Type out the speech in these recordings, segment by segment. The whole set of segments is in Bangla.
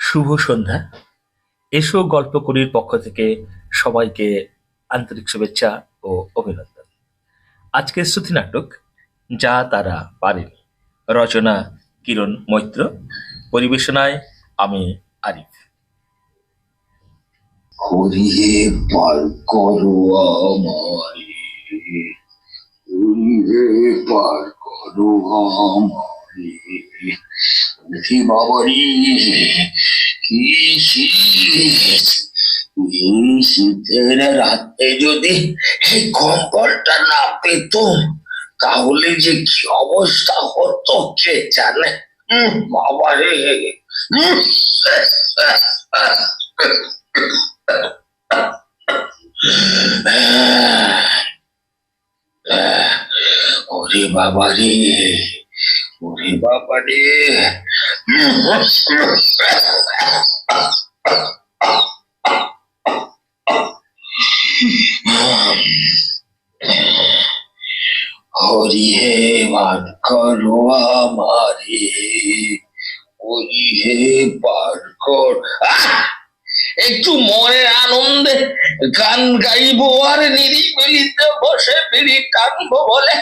শুভ সন্ধ্যা। এসো গল্পকরির পক্ষ থেকে সবাইকে আন্তরিক শুভেচ্ছা ও অভিনন্দন। আজকের শ্রুতি নাটক যা তারা পারেনি, রচনা কিরণ মৈত্র, পরিবেশনায় আমি আরিফ। হরিহে পার করো আমারে, হরিহে পার করো আমারে, হরি বাবারি কি শীত! এই শীতের রাতে যদি এই কম্বলটা না পেতুম তাহলে যে কি অবস্থা হতো কে জানে। বাবারে ওরে বাবা রে, ওরে বাবা রে! হরি হে বার করো আমারে, হরি হে বার কর। একটু মনের আনন্দে গান গাইবো আর নিরিবিলিতে বসে বিড়ি টানবো বলে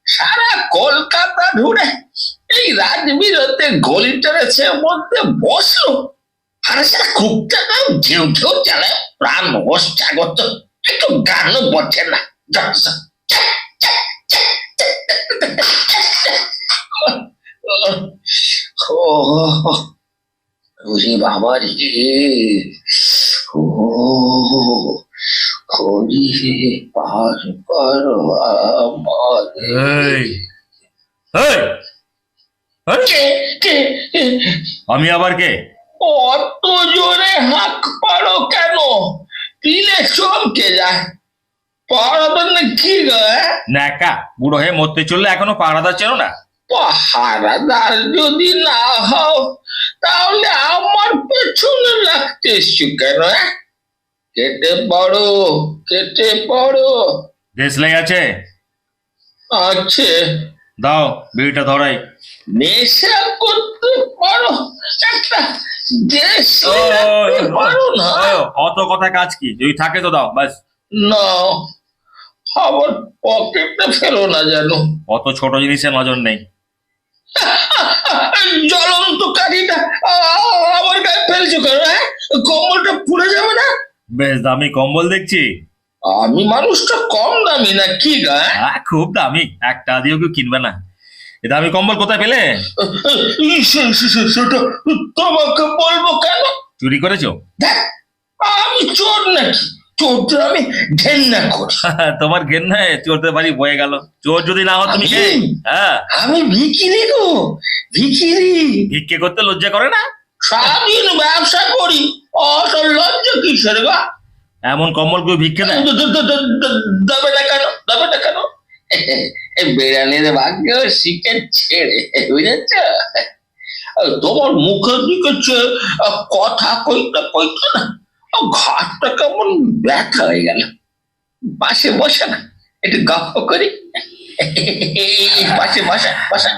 সারা কলকাতা ঘুরে এই রাজবিরতে গলি টেরেছে মধ্যে বসলো, আর সেটা খুবটা ঘেউ ঘেউ চালায়, প্রাণ হোস জাগত, একটু গানও বলছে না। ওরে বাবা রে, ও হরি হে পার করো আমারে। এই, এই, এই, কে কে আমি আবার কে? অত জোরে হাঁক পারো কেন? পিলে চমকে যায়। পারাবার না কি গো? ন্যাকা বুড়ো হয়ে মরতে চললে এখনো পাহারাদার চেনো না? পাহারাদার যদি না হও তাহলে আমার পেছনে লাগতে এসছো কেন? কেটে পড়ো, কেটে পড়ো। দেশলাই আছে? আছে। দাও বিড়িটা ধরাই। নেশা করতে পারো একটা দেশ ওই, পারো না? ওই, অত কথা কাজ কি? যদি থাকে তো দাও ব্যাস। না, আবার পকেটে ফেলো না যেন। অত ছোট জিনিসে নজর নেই। জ্বলন্ত কাঠিটা আমার গায়ে ফেলছো কেন? কম্বলটা পুড়ে যাবে না? বেশ দামি কম্বল দেখছি। আমি মানুষটা কম দামি না কি গা? খুব দামি, একটা দিয়েও কেউ কিনবে না। এ দামি কম্বল কোথায় পেলে? সেটা তোমাকে বলবো কেন? চুরি করেছো? দেখ, আমি চোর নাকি? চোরটা আমি ঘেন্না করি। তোমার ঘেন্নায় চোরদের বাড়ি বয়ে গেল। চোর যদি না হও তুমি কে? হ্যাঁ, আমি ভিখিরি গো, ভিখিরি। ভিক্ষে করতে লজ্জা করে না? সারাদিন ব্যবসা করি, অত লজ্জা কিসের গা? এমন কম্বল কেউ ভিক্ষে দেয়? দেবে না কেন? দেবে না কেন? বেড়ালের ভাগ্য শিখে ছেড়ে, বুঝেছ? তোমার মুখের দিকে কথা কইতে কইতে না ঘাটটা কেমন ব্যথা হয়ে গেল। পাশে বসে না, একটু গল্প করি। পাশে বসা বসা।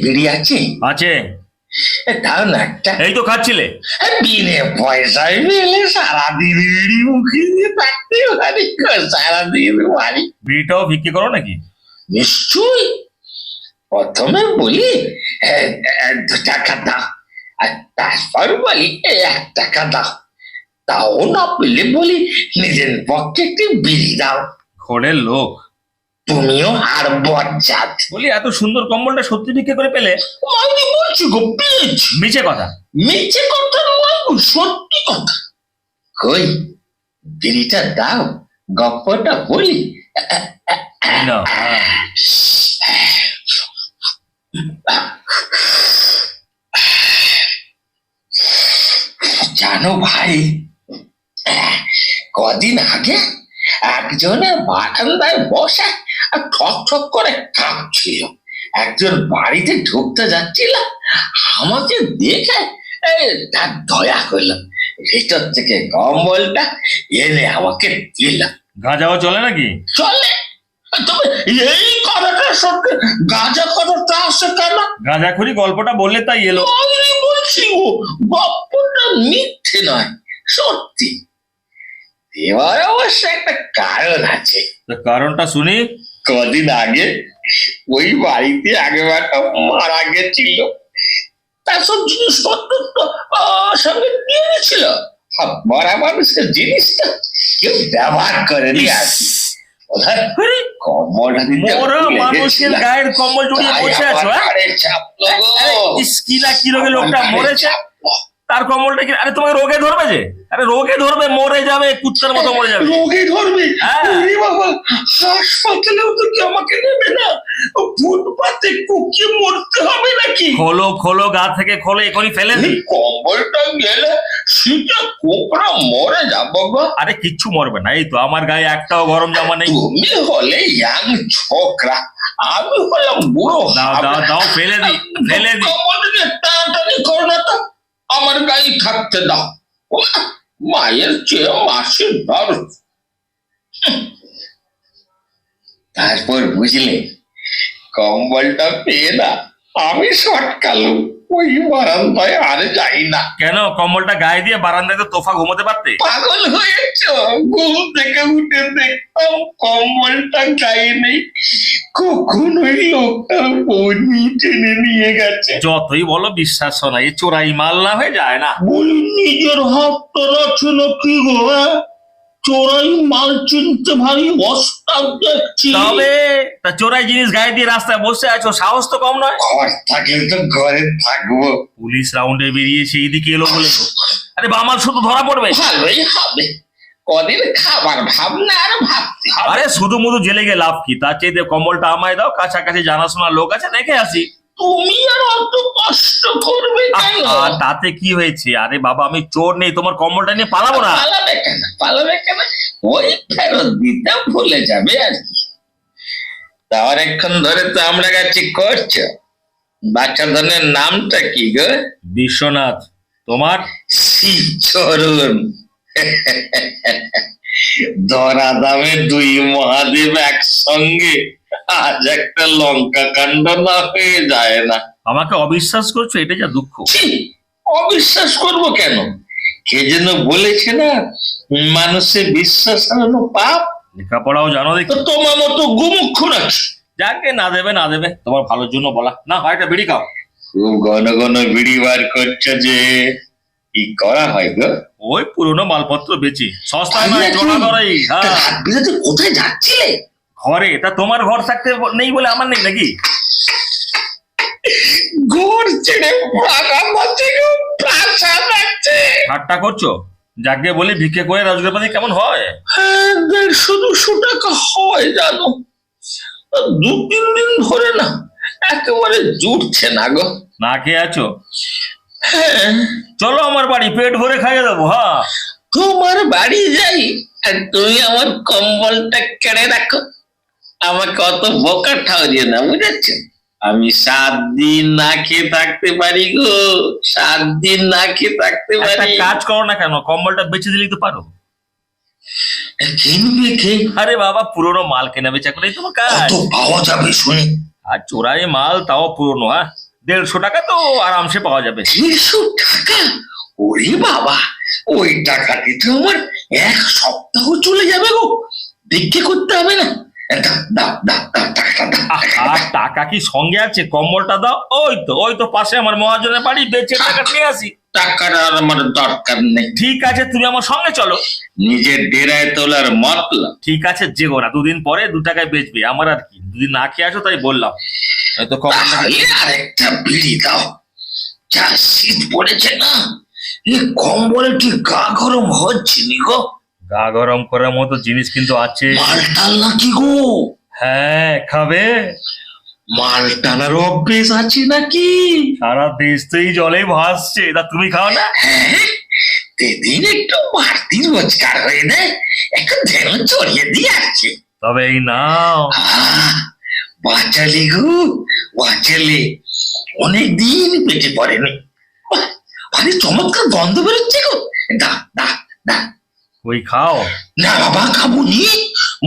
বিড়ি আছে? আছে। তাও না একটা। এই তো খাচ্ছিলে। বিনে পয়সায় পেলে সারাদিন বিড়ি মুখে দিয়ে থাকতে পারি, সারাদিন পারি। বিড়িটাও ভিক্ষে করো নাকি? নিশ্চয়ই। প্রথমে বলি 2 টাকা দাও, আর তারপর বলি 1 টাকা দাও। তাও না পেলে বলি নিজের পক্ষে একটি বিড়ি দাও। ঘরের লোক। তুমিও আর বজ্জাত। বলি এত সুন্দর কম্বলটা সত্যি ভিক্ষে করে পেলে? আমি বলছি গো, পেয়েছি। মিছে কথা। মিথ্যে কথা নয় গো, সত্যি কথা। কই বিড়িটা দাও, গপ্পটা বলি। না, জানো ভাই, কদিন আগে একজনের বারান্দায় বসে ঠক ঠক করে কাঁপছিল। একজন বাড়িতে ঢুকতে যাচ্ছিল, আমাকে দেখে তার দয়া করলো, ভেতর থেকে কম্বলটা এনে আমাকে দিল। গাঁজাও চলে নাকি? চলে, তবে এই কথাটার সঙ্গে গাঁজা কথাটা আসে কেন? গাঁজাখুরি গল্পটা বললে তাই এলো। আমি বলছি গল্পটা মিথ্যে নয়, সত্যি। এবার অবশ্য একটা কারণ আছে। তো কারণটা শুনি। কদিন আগে ওই বাড়িতে আগে একটা মারা গেছিল, তার সব জিনিসপত্র তো সঙ্গে নিয়ে গেছিল। মরা মানুষের জিনিসটা কেউ ব্যবহার করেনি আর কি। আরে, কম্বলটা দিতে মরা ভুলে মানুষের গেছিলাম। গায়ের কম্বল জড়িয়ে তাই বসে আছো, আমার হ্যাঁ? ঘাড়ে চাপলো গো। আরে, ইস, কি না কি রোগে লোকটা আমার ঘাড়ে মরেছে, চাপলো। তার কম্বলটা কি? আরে তোমাকে রোগে ধরবে যে? আরে রোগে ধরবে, মরে যাবে, কুত্তার মতো মরে যাবে। রোগে ধরবে? হ্যাঁ। ওরে বাবা, হাসপাতালেও তো কি আমাকে নেবে না? ফুটপাতে কুকিয়ে মরতে হবে নাকি? খোলো খোলো, গা থেকে খোলো, এখনই ফেলে দি। কম্বলটা গেলে সেটা কোকড়া মরে যাবো গো। আরে কিচ্ছু মরবে না, এই তো আমার গায়ে একটাও গরম জামা নেই। তুমি হলে ইয়াং ছোকরা, আমি হলাম বুড়ো। দাও দাও দাও, ফেলে দি, ফেলে দি। কম্বলটাকে টানাটানি করো না তো, আমার গায়ে থাকতে দাও। ও, মায়ের চেয়ে মাসির ধর। তারপর বুঝলে, কম্বলটা পেয়ে না আমি শটকালুম, ওই বারান্দায় আর যাই না। কেন, কম্বলটা গায়ে দিয়ে বারান্দায় তো তোফা ঘুমোতে পারতে। পাগল হয়েছ? ঘুম থেকে উঠে দেখতাম কম্বলটা গায়ে নেই, কখন ওই লোকটা বনি টেনে নিয়ে গেছে। যতই বলো বিশ্বাস হয় না, এই চোরাই মাল না হয়ে যায় না। বলি নিজের হাতটা রাখছে না কি গো? চোরাই মাল চিনতে ভারী অস্তাব দেখছি। তবে তা চোরাই জিনিস গায়ে দিয়ে রাস্তায় বসে আছো, সাহস তো কম নয়। ঘর থাকলে তো ঘরে থাকবো। পুলিশ রাউন্ডে বেরিয়ে সেই দিকে এলো বলে তো। আরে বামাল শুধু ধরা পড়বে। ভালোই হবে, কদিন খাবার ভাবনা আর ভাবতে হবে। আরে শুধু মুধু জেলে গিয়ে লাভ কি? তার চাইতে কম্বলটা আমায় দাও, কাছাকাছি জানাশোনা লোক আছে, দেখে আসি। তুমি আর অত কষ্ট করবে কেন? আর তাতে কি হয়েছে? আরে বাবা, আমি চোর নেই, তোমার কম্বলটা নিয়ে পালাবো না। পালাবে কেন? পালাবে কেন? ওই ফেরত দিতে ভুলে যাবে আর কি। তা অনেকক্ষণ ধরে তো আমরা কাছে করছো। বাচ্চা ধনের নামটা কি গো? বিশ্বনাথ। তোমার? শিবচরণ। ধরা দামে দুই মহাদেব একসঙ্গে, আজ একটা লঙ্কা কাণ্ড না হয়ে যায় না। আমাকে অবিশ্বাস করছো, এটা যা দুঃখ। ছি, অবিশ্বাস করবো কেন? কে যেন বলেছে না, মানুষের বিশ্বাস হারানো পাপ। লেখাপড়াও জানো দেখি। তো তোমার মতো গুমুক্ষ নাকি? যাকে না দেবে না দেবে, তোমার ভালোর জন্য বলা। না হয় একটা বিড়ি খাও। খুব ঘন ঘন বিড়ি বার করছো যে, কি করা হয় গো? ওই পুরোনো মালপত্র বেচি, সস্তায় নয়, জোড়া ধরেই। হ্যাঁ, রাত বিরাতে কোথায় যাচ্ছিলে? ঘরে। তা তোমার ঘর থাকতে নেই বলে আমার নেই নাকি? ঘর ছেড়ে ভাগা মাঝে প্রাসাদ আছে। ঠাট্টা করছো? যাকে বলি ভিক্ষে করে রোজগারপাতি কেমন হয়? 150-200 টাকা হয় জানো। 2-3 দিন ধরে না একেবারে জুটছে না গো। না খেয়ে আছো? হ্যাঁ, চলো আমার বাড়ি, পেট ভরে খাইয়ে দেবো। হ্যাঁ, তোমার বাড়ি যাই আর তুমি আমার কম্বলটা কেড়ে রাখো। আমাকে অত বোকা ঠাউরিয়ে না, বুঝেছ? আমি 7 দিন না খেয়ে থাকতে পারি গো, 7 দিন না খেয়ে থাকতে একটা পারি। কাজ করো না কেন, কম্বলটা বেচে দিলেই তো পারো। কিনবে কে? আরে বাবা, পুরোনো মাল কেনা বেচা করেই তোমার কাজ। কত পাওয়া যাবে শুনি? আর চোরাই মাল, তাও পুরোনো। হ্যাঁ, 150 টাকা তো আরামসে পাওয়া যাবে। 300 টাকা? ওরে বাবা, ওই টাকাটি তো আমার 1 সপ্তাহ চলে যাবে গো। ভিক্ষে করতে হবে না। দাও দাও দাও দাও, টাকাটা দাও, টাকাটা আর দাও। টাকা কি সঙ্গে আছে? কম্বলটা দাও। ওই তো পাশে আমার মহাজনের বাড়ি, বেচে টাকা নিয়ে আসি। টাকাটা আর আমার দরকার নেই। ঠিক আছে, তুমি আমার সঙ্গে চলো। নিজের ডেরায় তোলার মতলব। ঠিক আছে, যেগো না, 2 দিন পরে 2 টাকায় বেচবে। আমার আর কি, 2 দিন না খেয়ে আসো তাই বললাম। তো কম্বলটা তাহলে আরেকটা বিড়ি দাও। যা শীত পড়েছে না, এই কম্বলে ঠিক গা গরম হচ্ছে নি গো। গা গরম করার মতো জিনিস কিন্তু আছে। মালটাল নাকি গো? হ্যাঁ, খাবে? মাল টানার অভ্যেস আছে নাকি? সারা দেশ তো এই জলে ভাসছে, তা তুমি খাও না? হ্যাঁ, সেদিন একটু বাড়তি রোজগার হয়ে দেয়, একটু ধ্যান চড়িয়ে দিয়ে আসছে। তবে এই নাও। বাঁচালি গো, বাঁচালি। অনেকদিন পেটে পড়েনি। বাহ, ভারী চমৎকার গন্ধ বেরোচ্ছে গো। দা দা দা। ওই খাও। না বাবা, খাবো নি।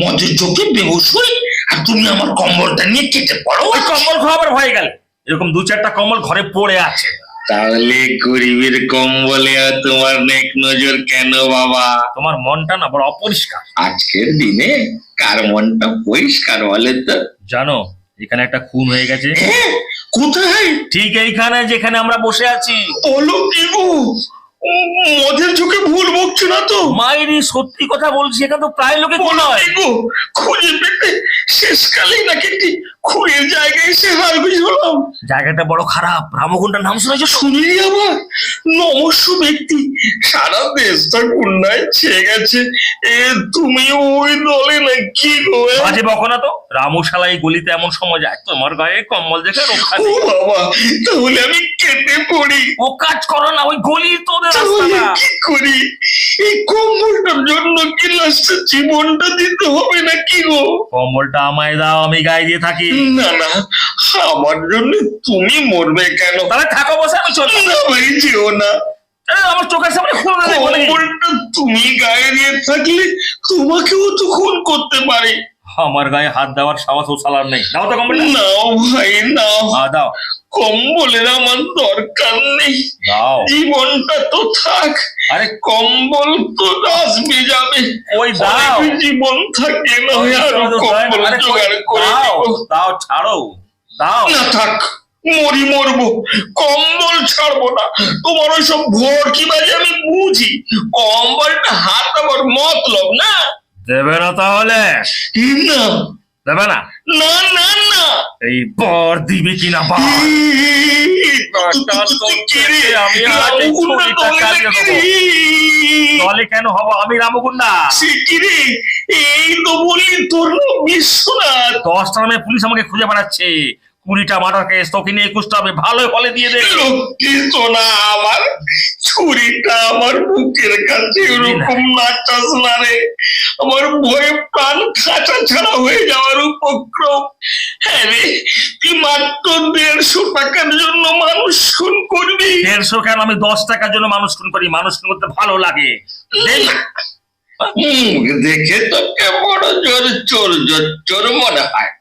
মদের চোখে বেহুশ হই আর তুমি আমার কম্বলটা নিয়ে কেটে পড়ো। ওই কম্বল খাওয়াবার হয়ে গেল, এরকম দু চারটা কম্বল ঘরে পড়ে আছে। তাহলে গরিবের কম্বলে তোমার নেক নজর কেন বাবা? তোমার মনটা না বড় অপরিষ্কার। আজকের দিনে কার মনটা পরিষ্কার বলে তো? জানো এখানে একটা খুন হয়ে গেছে। কোথায়? ঠিক এইখানে যেখানে আমরা বসে আছি। বলো কি গো, মদের চোখে ভুল বকছো না তো? মায়েরই সত্যি কথা বলছি, এখানে তো প্রায় লোকে খুন হয়। খুঁজে পেতে শেষকালেই নাকি একটি খুনের জায়গায় এসে হারগুজ হলাম। জায়গাটা বড় খারাপ, রামকুণ্ডার নাম শুনেছো? শুনিনি আবার? নমস্য ব্যক্তি, সারা দেশটা গুন্ডায় ছেয়ে গেছে। তুমি ওই দলে নাকি গো? বাজে বকো না তো। রামুশালা এই গলিতে এমন সময় যায়, তোমার গায়ে কম্বল দেখে রক্ষা ও নেই। বাবা, তাহলে আমি কেটে পড়ি। ও কাজ করো না, ওই গলি তোদের রাস্তা তাহলে না। কি করি? এই কম্বলটার জন্য কি লাস্টে জীবনটা দিতে হবে নাকি গো? কম্বলটা আমায় দাও, আমি গায়ে দিয়ে থাকি। না না, আমার জন্য তুমি মরবে কেন? তাহলে থাকো বসে, আমি চলি। না ভাই, যেও না। আমার চোখের সামনে খুন হয়ে যাবে নাকি? কম্বলটা তুমি গায়ে দিয়ে থাকলে তোমাকেও তো খুন করতে পারে। আমার গায়ে হাত দেওয়ার সাহস ও সালার নেই। দাও তো কম্বলটা। নাও ভাই নাও, দাও কম্বলের আমার দরকার নেই। দাও। জীবনটা তো থাক, আরে কম্বল তো আসবে যাবে। ওই দাও। অনেক জীবন থাকে না, আরো কম্বল আরে জোগাড় করে দাও দেবো। দাও, ছাড়ো দাও। না থাক, মরবো, কম্বল ছাড়বো না। তোমার ওই সব ভোর কি বাজে আমি বুঝি। কম্বলটা হাত আমার মতলব না। দেবে না তাহলে? না দেবে না? না না না, এই বর দিবি কিনা বল। আমি আজ এই ছুরিটা চালিয়ে দেবো। দলে কেন হবো আমি রামকুন্ডা? সে কি রে, এই তো বলি তোর নাম বিশ্বনাথ। 10টা নামে পুলিশ আমাকে খুঁজে বেড়াচ্ছে। 20টা মার্ডার কেস, তোকে নিয়ে 21টা হবে। ভালো ফলে দিয়ে দে। লক্ষ্মী সোনা আমার, ছুরিটা আমার বুকের কাছে ওরকম নাচাস না রে। আমার ভয়ে প্রাণ খাঁচা ছাড়া হয়ে যাওয়ার উপক্রম। হ্যাঁ রে, তুই মাত্র 150 টাকার জন্য মানুষ খুন করবি? 150 কেন, আমি 10 টাকার জন্য মানুষ খুন করি। মানুষ খুন করতে ভালো লাগে। দে না। মুখ দেখে তোকে বড় জোর চোর চোর মনে হয়।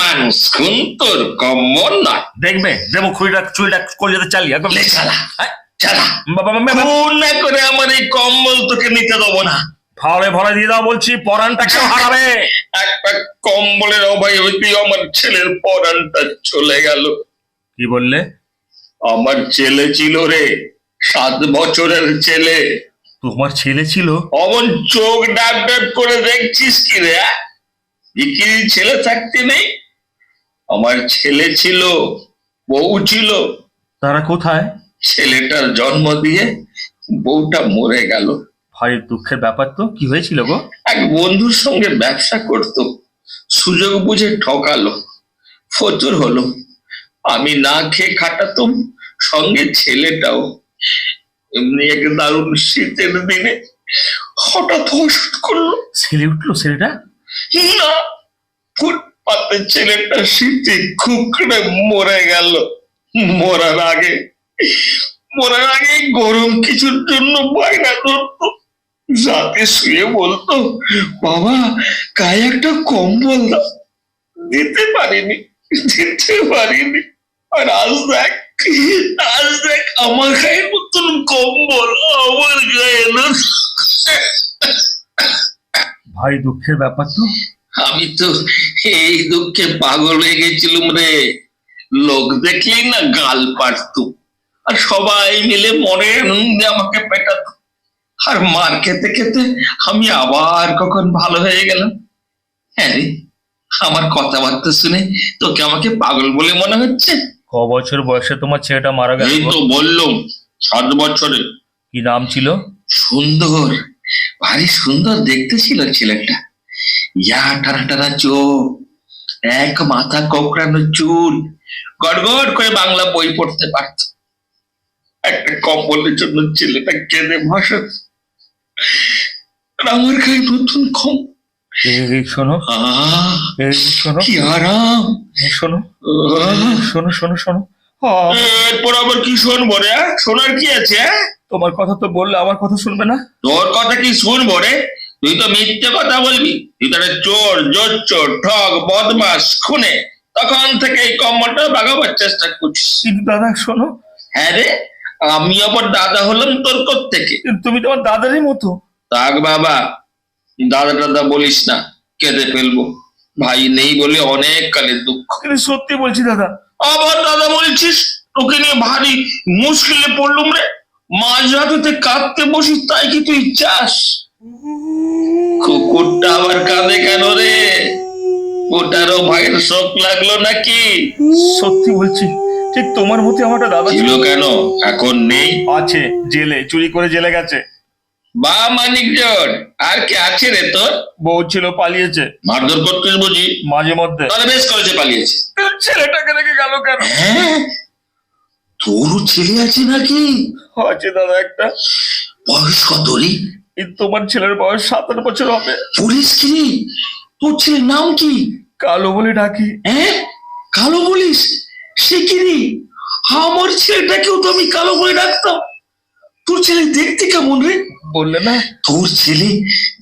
মানুষ খুন তোর কম মন নয়। দেখবে দেবো চুরিটা কলিজাতে চালিয়ে একদম। চালা হ্যাঁ? চালা, বাবা, খুন না করে আমার এই কম্বল তোকে নিতে দেবো না। ভালো ভরে দিয়ে দাও বলছি, পরানটা কেউ হারাবে। একটা কম্বলের অভাবে হইতেই আমার ছেলের পরানটা চলে গেল। কি বললে? আমার ছেলে ছিল রে, 7 বছরের ছেলে। তোমার ছেলে ছিল? অমন চোখ ডাব ডাব করে দেখছিস কি রে? কি ছেলে থাকতে নেই? আমার ছেলে ছিল, বউ ছিল। তারা কোথায়? ছেলেটার জন্ম দিয়ে বউটা মরে গেল। ভাই দুঃখের ব্যাপার তো। কি হয়েছিল গো? এক বন্ধুর সঙ্গে ব্যবসা করত, সুযোগ বুঝে ঠকালো, ফতুর হলো। আমি না খেয়ে খাটাতাম, সঙ্গে ছেলেটাও। এমনি এক দারুণ শীতের দিনে হঠাৎ অসুখ করলো। ছেলে উঠলো ছেলেটা? না, ফুটপাতে ছেলেটা শীতে কুকড়ে মরে গেল। মরার আগে গরম কিছুর জন্য বায়না ধরতো। রাতে শুয়ে বলতো, বাবা গায়ে একটা কম্বল দাও। দিতে পারিনি। আর আজ দেখ আমার গায়ে নতুন কম্বল, আমার গায়ে না। ভাই দুঃখের ব্যাপার তো। আমি তো এই দুঃখে পাগল হয়ে গেছিলাম রে। লোক দেখলেই না গাল পাড়ত, আর সবাই মিলে মনের আনন্দে আমাকে পেটাতো। আর মার খেতে খেতে আমি আবার কখন ভালো হয়ে গেলাম। হ্যাঁ রে, আমার কথাবার্তা শুনে তোকে আমাকে পাগল বলে মনে হচ্ছে? ক বছর বয়সে তোমার ছেলেটা মারা গেল? এই তো বললাম, 7 বছরে। কি নাম ছিল? সুন্দর, ভারী সুন্দর দেখতে ছিল ছেলেটা। ইয়া টানা টানা চোখ, এক মাথা কোকড়ানো চুল, গড়গড় করে বাংলা বই পড়তে পারত। একটা কম্বলের জন্য ছেলেটা কেঁদে ভাসাত। আমার গায়ে নতুন শোনো শোনো, কি আরাম। শোনো শোনো শোনো শোনো। এরপর আবার কি শুনবো রে? শোনার কি আছে? তোমার কথা তো বললে, আমার কথা শুনবে না? তোর কথা কি শুনবো রে? তুই তো মিথ্যে কথা বলবি, তুই তো একটা চোর, জোচ্চোর, ঠক, বদমাস, খুনে। তখন থেকে এই কম্বলটা বাগাবার চেষ্টা করছিস। কিন্তু দাদা শোনো, হ্যাঁ রে, আমি আবার দাদা হলাম তোর থেকে? তুমি তোমার দাদারই মতো। থাক বাবা, দাদা টাদা বলিস না, কেঁদে ফেলবো। ভাই নেই বলে অনেক কালের দুঃখ। কিন্তু সত্যি বলছি দাদা। আবার দাদা বলছিস? তোকে নিয়ে ভারী মুশকিলে পড়লুম রে। মাঝরাতে কাঁদতে বসিস, তাই কি তুই চাস? কুকুরটা আবার কাঁদে কেন রে? ওটারও ভাইয়ের শোক লাগলো নাকি? সত্যি বলছি, ঠিক তোমার মতো আমার একটা দাদা ছিল কেন, এখন নেই? আছে, জেলে, চুরি করে জেলে গেছে। বা মানিকজন, আর কি আছে রে তোর? বউ ছিল, পালিয়েছে মারধর করতিস বুঝি? মাঝে মধ্যে। তাহলে বেশ করেছে, পালিয়েছে। কিন্তু ছেলেটাকে রেখে গেল কেন? হ্যাঁ, তোরও ছেলে আছে নাকি? আছে দাদা একটা। বয়স কত রে? এই তোমার ছেলের বয়স 7-8 বছর হবে। বলিস কি রে? তোর ছেলের নাম কি? কালো বলে ডাকি। হ্যাঁ, কালো বলিস? সে কি রে? আমার ছেলেটাকেও তো আমি কালো বলে ডাকতাম। তোর ছেলে দেখতে কেমন রে? বললে না, তোর ছেলে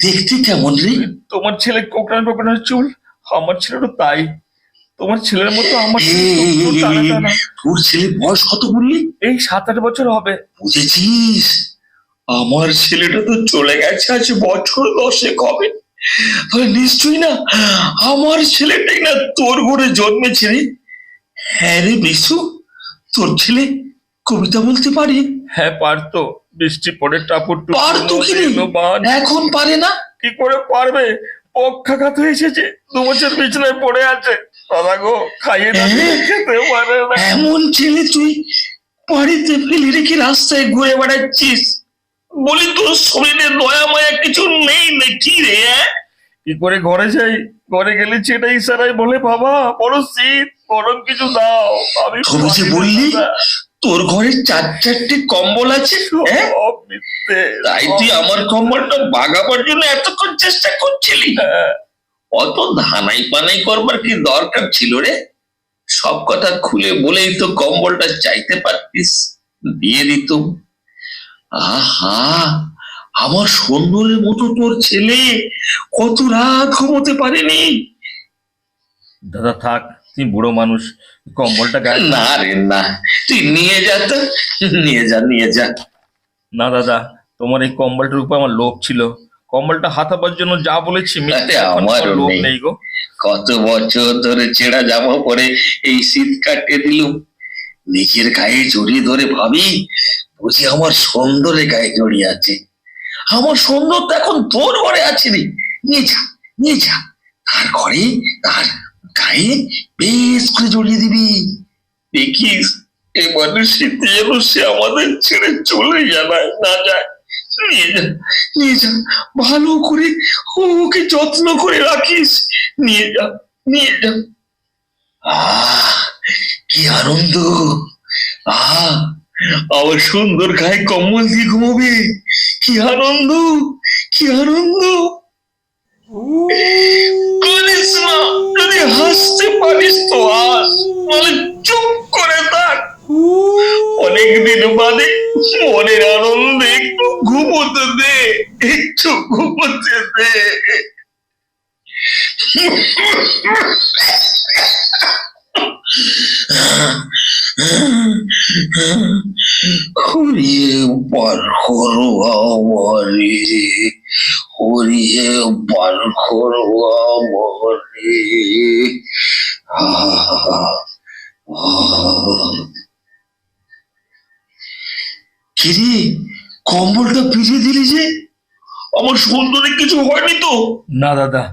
দেখতে কেমন রে? তোমার ছেলে কোকড়ানো কোকড়ানো চুল, আমার ছেলেরও তাই। তোমার ছেলের মতো আমার ছেলে চুল টানা টানা। তোর ছেলে বয়স কত বললি? এই 7-8 বছর হবে। বুঝেছিস? আমার ছেলেটা তো চলে গেছে আজ বছর 10 হবে। তাহলে নিশ্চয়ই না আমার ছেলেটাই না তোর ঘরে জন্মেছে রে। হ্যাঁ রে বিশু, তোর ছেলে কবিতা বলতে পারে? হ্যাঁ পারতো, বৃষ্টি পড়ে টাপুর পারতো কি রে? এখন পারে না? কি করে পারবে? পক্ষাঘাত হয়ে এসেছে, 2 বছর বিছানায় পড়ে আছে। দাদা গো, খাইয়ে না দিয়ে খেতে পারে না। এমন ছেলে তুই বাড়িতে ফেলে রেখে রাস্তায় ঘুরে বেড়াচ্ছিস? বলি তোর শরীরে দয়া মায়া কিছু নেই নাকি রে? কি করে ঘরে যাই? ঘরে গেলে সেটা ইশারায় বলে, বাবা বড় শীত, গরম কিছু দাও। আমি তুমি যে বললি তোর ঘরে 4-4টে কম্বল আছে, হ্যাঁ? সব মিথ্যে। তাই তুই আমার কম্বলটা বাগাবার জন্য এতক্ষণ চেষ্টা করছিলি? হ্যাঁ। অত ধানাই পানাই করবার কি দরকার ছিল রে? সব কথা খুলে বলেই তো কম্বলটা চাইতে পারতিস, দিয়ে দিতুম। আহা, আমার সুন্দরের মতো তোর ছেলে কত রাত ঘুমোতে পারেনি। দাদা থাক, তুমি বুড়ো মানুষ, কম্বলটা গায়ে। না রে না, তুই নিয়ে যা তো, নিয়ে যা নিয়ে যা। না দাদা, তোমার এই কম্বলটার উপর আমার লোভ ছিল। কম্বলটা হাতাবার জন্য যা বলেছি মিথ্যে, আরে এখন আমারও আমার লোভ নেই। নেই গো। কত বছর ধরে ছেঁড়া জামা পরে এই শীত কাটিয়ে দিলুম। নিজের গায়ে জড়িয়ে ধরে ভাবি বুঝি আমার সুন্দরের গায়ে জড়িয়ে আছে। আমার সুন্দর তো এখন তোর ঘরে আছে রে। নিয়ে যা, নিয়ে যা, তার ঘরে তার গায়ে বেশ করে জড়িয়ে দিবি। দেখিস এবারে শীতে যেন সে আমাদের ছেড়ে চলে যায় না যায়। নিয়ে যা, নিয়ে যা, ভালো করে ওকে যত্ন করে রাখিস। নিয়ে যা, নিয়ে যা। আহ, কি আনন্দ! আহ, আমার সুন্দর গায়ে কম্বল দিয়ে ঘুমোবে। কি আনন্দ, কি আনন্দ! করিস না, যদি হাসতে পারিস তো হাস, নাহলে চুপ করে থাক। অনেকদিন বাদে মনের আনন্দে একটু ঘুমোতে দে, একটু ঘুমোতে দে। হরিয়ে বার করো আমারে, হরিয়ে বার করো আমারে। কিরে, কম্বলটা পিছিয়ে দিলি যে? আমার সুন্দরে কিছু হয়নি তো? না দাদা,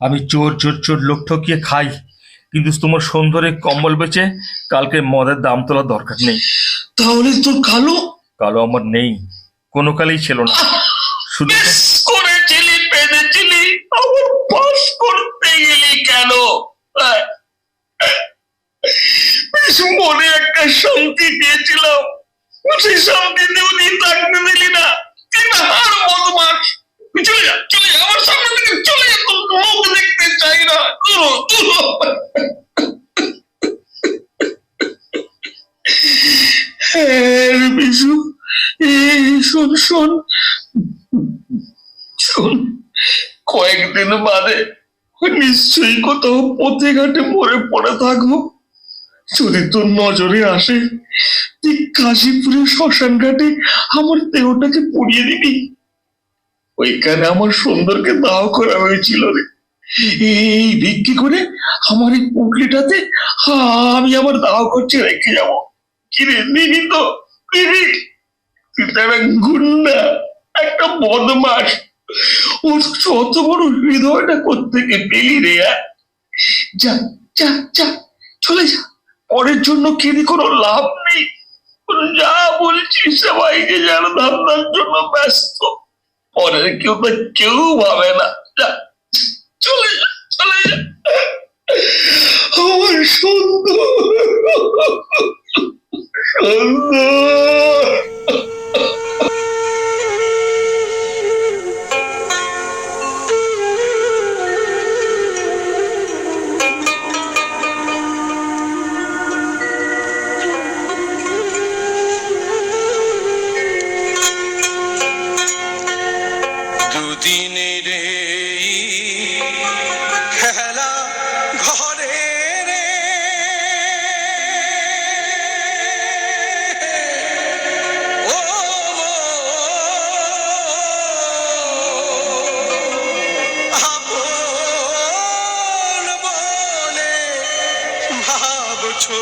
আমি চোর চোর চোর লোক ঠকিয়ে খাই, কিন্তু তোমার সুন্দরে কম্বল বেচে কালকে মদের দাম তোলার দরকার নেই। তাহলে তোর কালো? কালো আমার নেই, কোনো কালেই ছিল না। শুধু বেশ করেছিলি, পেরেছিলি, আবার পাস করতে গেলি কেন? বেশ মনে একটা শান্তি পেয়েছিলাম, সেই শান্তিতেও তুই থাকতে দিলি না। কিন্তু আর বদমাস, চলে যা, চলে যা, আমার সামনে থেকে চলে যা, তোর মুখ দেখতে চাই না। বিশু, শোন শোন শোন, কয়েকদিন বাদে নিশ্চয়ই কোথাও পথে ঘাটে মরে পড়ে থাকবো। যদি তোর নজরে আসে, তুই কাশীপুরের শ্মশান ঘাটে আমার দেহটাকে পুড়িয়ে দিবি। ওইখানে আমার সুন্দরকে দাহ করা হয়েছিল রে। এই ভিক্ষি করে আমার এই পুটলিটাতে আমি আমার দাহ করছে রেখে যাবো। কিরে নিবি তো? নিবি? তুই তো একটা গুন্ডা, একটা বদমাস। অথচ অত বড় হৃদয়টা কোত্থেকে পেলি রে? যা যা যা, চলে যা। পরের জন্য কেঁদে কোনো লাভ নেই। যা বলছিস সবাইকে যেন ধান্দার জন্য ব্যস্ত, পরের কেউ ভাবে না। যা, চলে যা, চলে যা। আমার সুন্দর, সুন্দর। দুদিনের এই খেলা ঘরে রে, ও আপন বলে ভাবছো